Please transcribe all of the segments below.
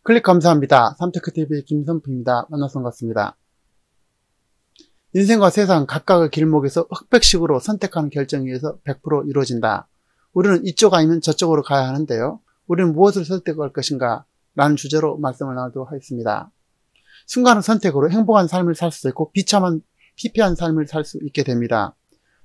클릭 감사합니다. 삼테크TV 김선프입니다. 만나서 반갑습니다. 인생과 세상 각각의 길목에서 흑백식으로 선택하는 결정에 의해서 100% 이루어진다. 우리는 이쪽 아니면 저쪽으로 가야 하는데요. 우리는 무엇을 선택할 것인가? 라는 주제로 말씀을 나누도록 하겠습니다. 순간의 선택으로 행복한 삶을 살 수도 있고 비참한 피폐한 삶을 살 수 있게 됩니다.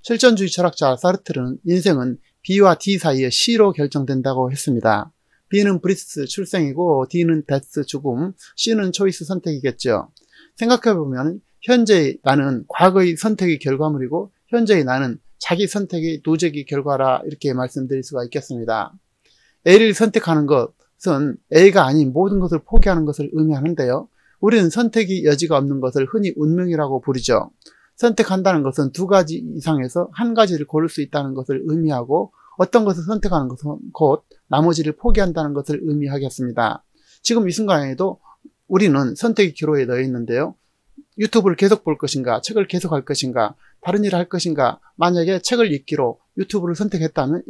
실존주의 철학자 사르트르는 인생은 B와 D 사이의 C로 결정된다고 했습니다. B는 브리스 출생이고 D는 데스 죽음, C는 초이스 선택이겠죠. 생각해보면 현재의 나는 과거의 선택의 결과물이고 현재의 나는 자기 선택의 도적의 결과라 이렇게 말씀드릴 수가 있겠습니다. A를 선택하는 것은 A가 아닌 모든 것을 포기하는 것을 의미하는데요. 우리는 선택의 여지가 없는 것을 흔히 운명이라고 부르죠. 선택한다는 것은 두 가지 이상에서 한 가지를 고를 수 있다는 것을 의미하고 어떤 것을 선택하는 것은 곧 나머지를 포기한다는 것을 의미하겠습니다. 지금 이 순간에도 우리는 선택의 기로에 놓여 있는데요. 유튜브를 계속 볼 것인가, 책을 계속 할 것인가, 다른 일을 할 것인가. 만약에 책을 읽기로 유튜브를 선택했다면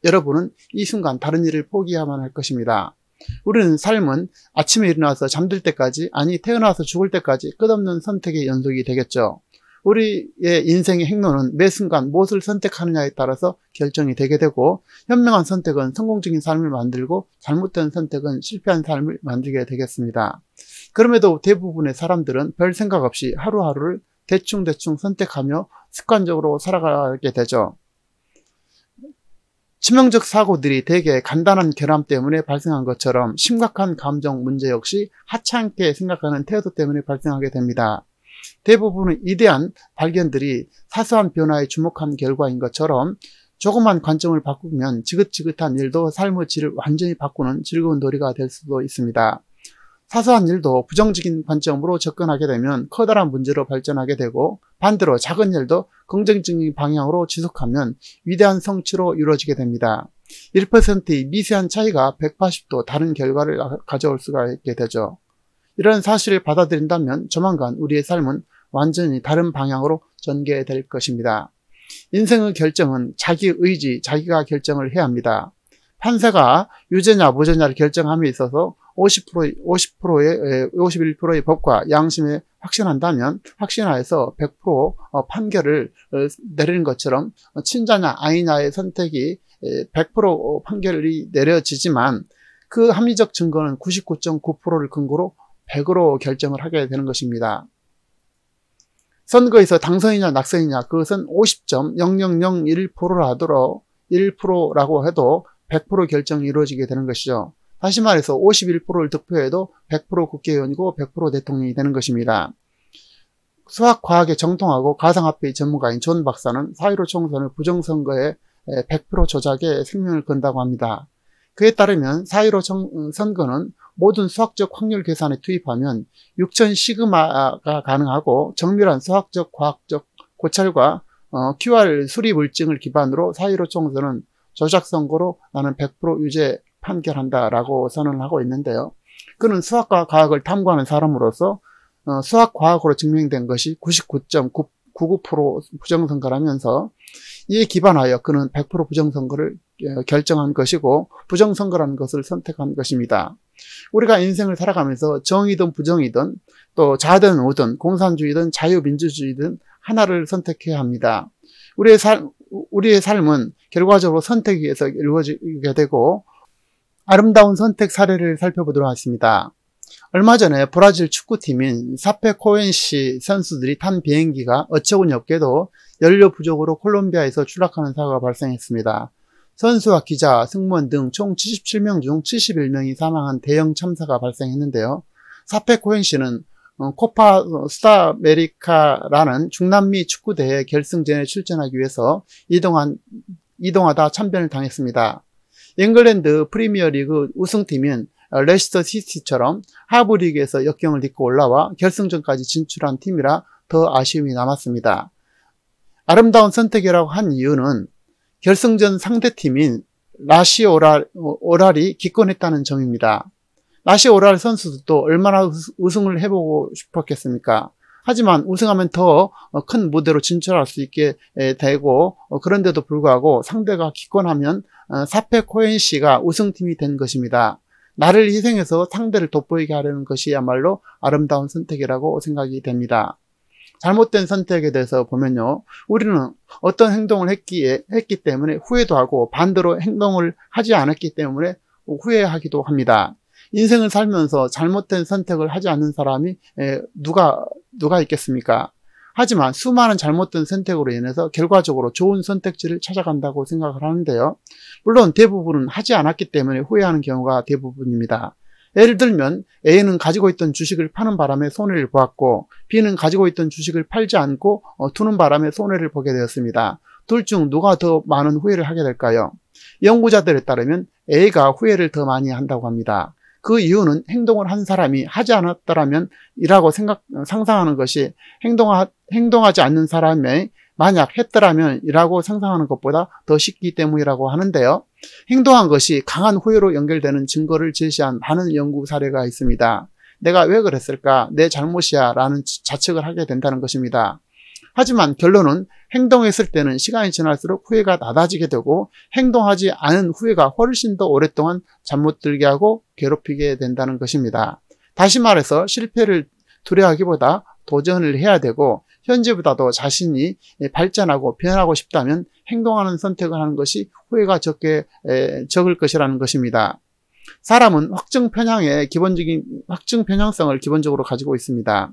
여러분은 이 순간 다른 일을 포기해야만 할 것입니다. 우리는 삶은 아침에 일어나서 잠들 때까지, 아니 태어나서 죽을 때까지 끝없는 선택의 연속이 되겠죠. 우리의 인생의 행로는 매 순간 무엇을 선택하느냐에 따라서 결정이 되게 되고, 현명한 선택은 성공적인 삶을 만들고 잘못된 선택은 실패한 삶을 만들게 되겠습니다. 그럼에도 대부분의 사람들은 별 생각 없이 하루하루를 대충대충 선택하며 습관적으로 살아가게 되죠. 치명적 사고들이 대개 간단한 결함 때문에 발생한 것처럼 심각한 감정 문제 역시 하찮게 생각하는 태도 때문에 발생하게 됩니다. 대부분의 위대한 발견들이 사소한 변화에 주목한 결과인 것처럼 조그만 관점을 바꾸면 지긋지긋한 일도 삶의 질을 완전히 바꾸는 즐거운 놀이가 될 수도 있습니다. 사소한 일도 부정적인 관점으로 접근하게 되면 커다란 문제로 발전하게 되고, 반대로 작은 일도 긍정적인 방향으로 지속하면 위대한 성취로 이루어지게 됩니다. 1%의 미세한 차이가 180도 다른 결과를 가져올 수가 있게 되죠. 이런 사실을 받아들인다면 조만간 우리의 삶은 완전히 다른 방향으로 전개될 것입니다. 인생의 결정은 자기의 의지, 자기가 결정을 해야 합니다. 판사가 유죄냐 무죄냐를 결정함에 있어서 51%의 법과 양심에 확신한다면 확신하여서 100% 판결을 내리는 것처럼 친자냐 아니냐의 선택이 100% 판결이 내려지지만 그 합리적 증거는 99.9%를 근거로 100으로 결정을 하게 되는 것입니다. 선거에서 당선이냐 낙선이냐 그것은 50.0001%라고 해도 100% 결정이 이루어지게 되는 것이죠. 다시 말해서 51%를 득표해도 100% 국회의원이고 100% 대통령이 되는 것입니다. 수학, 과학에 정통하고 가상화폐의 전문가인 존 박사는 4.15 총선을 부정선거에 100% 조작에 생명을 건다고 합니다. 그에 따르면 4.15 선거는 모든 수학적 확률 계산에 투입하면 6000 시그마가 가능하고 정밀한 수학적 과학적 고찰과 QR 수리 물증을 기반으로 4.15 총선은 조작 선거로 나는 100% 유죄 판결한다라고 선언을 하고 있는데요. 그는 수학과 과학을 탐구하는 사람으로서 수학 과학으로 증명된 것이 99.99% 부정선거라면서 이에 기반하여 그는 100% 부정선거를 결정한 것이고 부정선거라는 것을 선택한 것입니다. 우리가 인생을 살아가면서 정이든 부정이든 또 자든 우든 공산주의든 자유민주주의든 하나를 선택해야 합니다. 우리의 삶은 결과적으로 선택에 의해서 이루어지게 되고, 아름다운 선택 사례를 살펴보도록 하겠습니다. 얼마 전에 브라질 축구팀인 사페코엔시 선수들이 탄 비행기가 어처구니 없게도 연료 부족으로 콜롬비아에서 추락하는 사고가 발생했습니다. 선수와 기자, 승무원 등 총 77명 중 71명이 사망한 대형 참사가 발생했는데요. 사페코엔시는 코파 수다메리카라는 중남미 축구대회 결승전에 출전하기 위해서 이동하다 참변을 당했습니다. 잉글랜드 프리미어리그 우승팀인 레스터 시티처럼 하부 리그에서 역경을 딛고 올라와 결승전까지 진출한 팀이라 더 아쉬움이 남았습니다. 아름다운 선택이라고 한 이유는 결승전 상대팀인 라시 오랄이 기권했다는 점입니다. 라시 오랄 선수도 얼마나 우승을 해보고 싶었겠습니까? 하지만 우승하면 더 큰 무대로 진출할 수 있게 되고, 그런데도 불구하고 상대가 기권하면 사페코엔시가 우승팀이 된 것입니다. 나를 희생해서 상대를 돋보이게 하려는 것이야말로 아름다운 선택이라고 생각이 됩니다. 잘못된 선택에 대해서 보면요, 우리는 어떤 행동을 했기 때문에 후회도 하고 반대로 행동을 하지 않았기 때문에 후회하기도 합니다. 인생을 살면서 잘못된 선택을 하지 않는 사람이 누가 있겠습니까? 하지만 수많은 잘못된 선택으로 인해서 결과적으로 좋은 선택지를 찾아간다고 생각을 하는데요. 물론 대부분은 하지 않았기 때문에 후회하는 경우가 대부분입니다. 예를 들면 A는 가지고 있던 주식을 파는 바람에 손해를 보았고 B는 가지고 있던 주식을 팔지 않고 두는 바람에 손해를 보게 되었습니다. 둘 중 누가 더 많은 후회를 하게 될까요? 연구자들에 따르면 A가 후회를 더 많이 한다고 합니다. 그 이유는 행동을 한 사람이 하지 않았더라면 이라고 상상하는 것이 행동하지 않는 사람이 만약 했더라면 이라고 상상하는 것보다 더 쉽기 때문이라고 하는데요. 행동한 것이 강한 후회로 연결되는 증거를 제시한 많은 연구 사례가 있습니다. 내가 왜 그랬을까? 내 잘못이야 라는 자책을 하게 된다는 것입니다. 하지만 결론은 행동했을 때는 시간이 지날수록 후회가 낮아지게 되고 행동하지 않은 후회가 훨씬 더 오랫동안 잠못 들게 하고 괴롭히게 된다는 것입니다. 다시 말해서 실패를 두려워하기보다 도전을 해야 되고 현재보다도 자신이 발전하고 변하고 싶다면 행동하는 선택을 하는 것이 후회가 적을 것이라는 것입니다. 사람은 확증 편향성을 기본적으로 가지고 있습니다.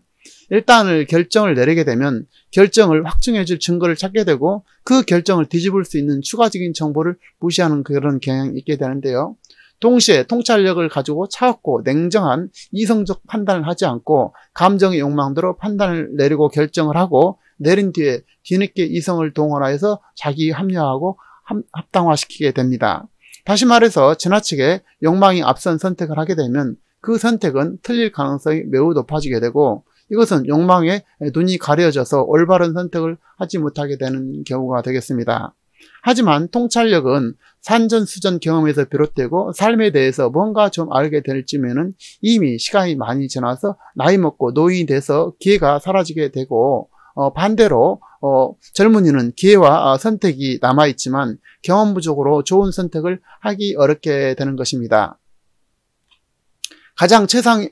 일단은 결정을 내리게 되면 결정을 확증해줄 증거를 찾게 되고 그 결정을 뒤집을 수 있는 추가적인 정보를 무시하는 그런 경향이 있게 되는데요. 동시에 통찰력을 가지고 차갑고 냉정한 이성적 판단을 하지 않고 감정의 욕망대로 판단을 내리고 결정을 하고 내린 뒤에 뒤늦게 이성을 동원하여서 자기 합리화하고 합당화시키게 됩니다. 다시 말해서 지나치게 욕망이 앞선 선택을 하게 되면 그 선택은 틀릴 가능성이 매우 높아지게 되고 이것은 욕망에 눈이 가려져서 올바른 선택을 하지 못하게 되는 경우가 되겠습니다. 하지만 통찰력은 산전수전 경험에서 비롯되고 삶에 대해서 뭔가 좀 알게 될 쯤에는 이미 시간이 많이 지나서 나이 먹고 노인이 돼서 기회가 사라지게 되고 반대로 젊은이는 기회와 선택이 남아있지만 경험 부족으로 좋은 선택을 하기 어렵게 되는 것입니다. 가장 최상의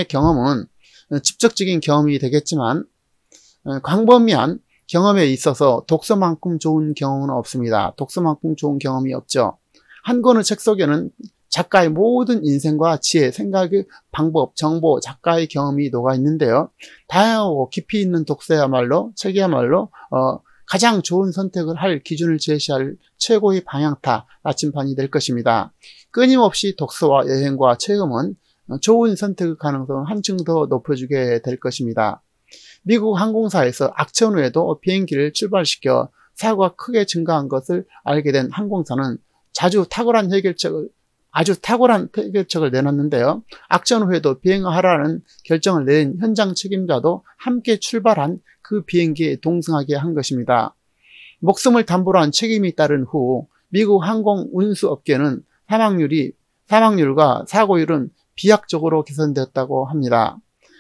경험은 직접적인 경험이 되겠지만 광범위한 경험에 있어서 독서만큼 좋은 경험은 없습니다. 독서만큼 좋은 경험이 없죠. 한 권의 책 속에는 작가의 모든 인생과 지혜, 생각의 방법, 정보, 작가의 경험이 녹아 있는데요. 다양하고 깊이 있는 책이야말로 가장 좋은 선택을 할 기준을 제시할 최고의 방향타, 나침반이 될 것입니다. 끊임없이 독서와 여행과 체험은 좋은 선택의 가능성을 한층 더 높여주게 될 것입니다. 미국 항공사에서 악천 후에도 비행기를 출발시켜 사고가 크게 증가한 것을 알게 된 항공사는 아주 탁월한 해결책을 내놨는데요. 악천 후에도 비행하라는 결정을 내린 현장 책임자도 함께 출발한 그 비행기에 동승하게 한 것입니다. 목숨을 담보로 한 책임이 따른 후 미국 항공 운수 업계는 사망률과 사고율은 비약적으로 개선되었다고 합니다.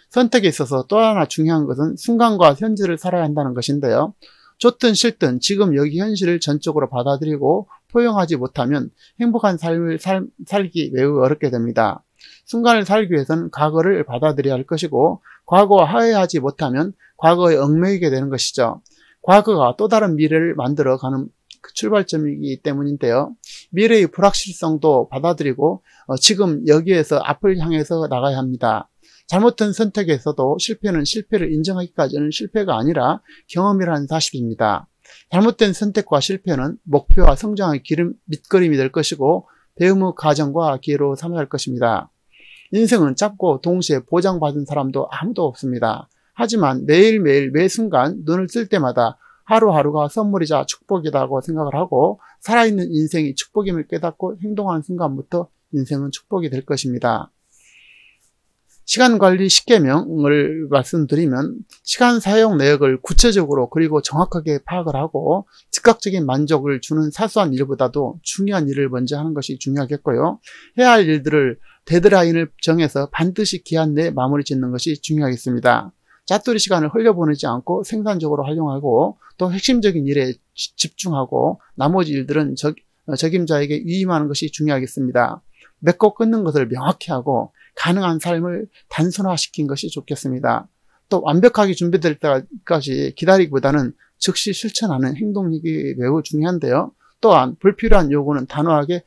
선택에 있어서 또 하나 중요한 것은 순간과 현재를 살아야 한다는 것인데요. 좋든 싫든 지금 여기 현실을 전적으로 받아들이고 포용하지 못하면 행복한 삶을 살기 매우 어렵게 됩니다. 순간을 살기 위해서는 과거를 받아들여야 할 것이고 과거와 화해하지 못하면 과거에 얽매이게 되는 것이죠. 과거가 또 다른 미래를 만들어가는 그 출발점이기 때문인데요. 미래의 불확실성도 받아들이고 지금 여기에서 앞을 향해서 나가야 합니다. 잘못된 선택에서도 실패는 실패를 인정하기까지는 실패가 아니라 경험이라는 사실입니다. 잘못된 선택과 실패는 목표와 성장의 밑거름이 될 것이고 배움의 과정과 기회로 삼아야 할 것입니다. 인생은 짧고 동시에 보장받은 사람도 아무도 없습니다. 하지만 매일매일 매 순간 눈을 쓸 때마다 하루하루가 선물이자 축복이라고 생각을 하고 살아있는 인생이 축복임을 깨닫고 행동하는 순간부터 인생은 축복이 될 것입니다. 시간관리 10계명을 말씀드리면 시간 사용 내역을 구체적으로 그리고 정확하게 파악을 하고 즉각적인 만족을 주는 사소한 일보다도 중요한 일을 먼저 하는 것이 중요하겠고요. 해야 할 일들을 데드라인을 정해서 반드시 기한 내에 마무리 짓는 것이 중요하겠습니다. 짜투리 시간을 흘려보내지 않고 생산적으로 활용하고 또 핵심적인 일에 집중하고 나머지 일들은 적임자에게 위임하는 것이 중요하겠습니다. 맺고 끊는 것을 명확히 하고 가능한 삶을 단순화시킨 것이 좋겠습니다. 또 완벽하게 준비될 때까지 기다리기보다는 즉시 실천하는 행동력이 매우 중요한데요. 또한 불필요한 요구는 단호하게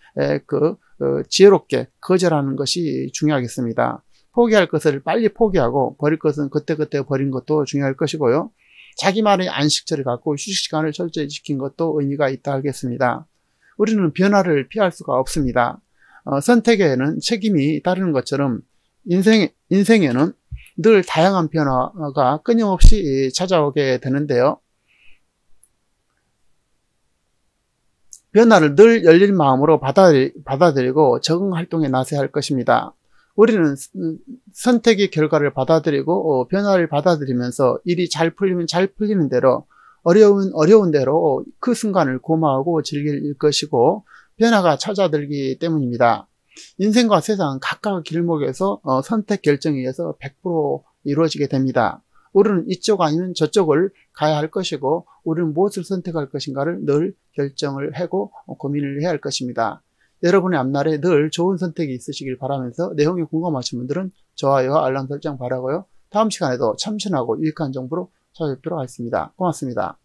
지혜롭게 거절하는 것이 중요하겠습니다. 포기할 것을 빨리 포기하고 버릴 것은 그때그때 버린 것도 중요할 것이고요. 자기만의 안식처를 갖고 휴식 시간을 철저히 지킨 것도 의미가 있다 하겠습니다. 우리는 변화를 피할 수가 없습니다. 선택에는 책임이 따르는 것처럼 인생에는 늘 다양한 변화가 끊임없이 찾아오게 되는데요. 변화를 늘 열린 마음으로 받아들이고 적응 활동에 나서야 할 것입니다. 우리는 선택의 결과를 받아들이고 변화를 받아들이면서 일이 잘 풀리면 잘 풀리는 대로 어려운 대로 그 순간을 고마워하고 즐길 것이고 변화가 찾아들기 때문입니다. 인생과 세상은 각각 길목에서 선택 결정에 의해서 100% 이루어지게 됩니다. 우리는 이쪽 아니면 저쪽을 가야 할 것이고 우리는 무엇을 선택할 것인가를 늘 결정을 하고 고민을 해야 할 것입니다. 여러분의 앞날에 늘 좋은 선택이 있으시길 바라면서 내용이 궁금하신 분들은 좋아요와 알람 설정 바라고요. 다음 시간에도 참신하고 유익한 정보로 찾아뵙도록 하겠습니다. 고맙습니다.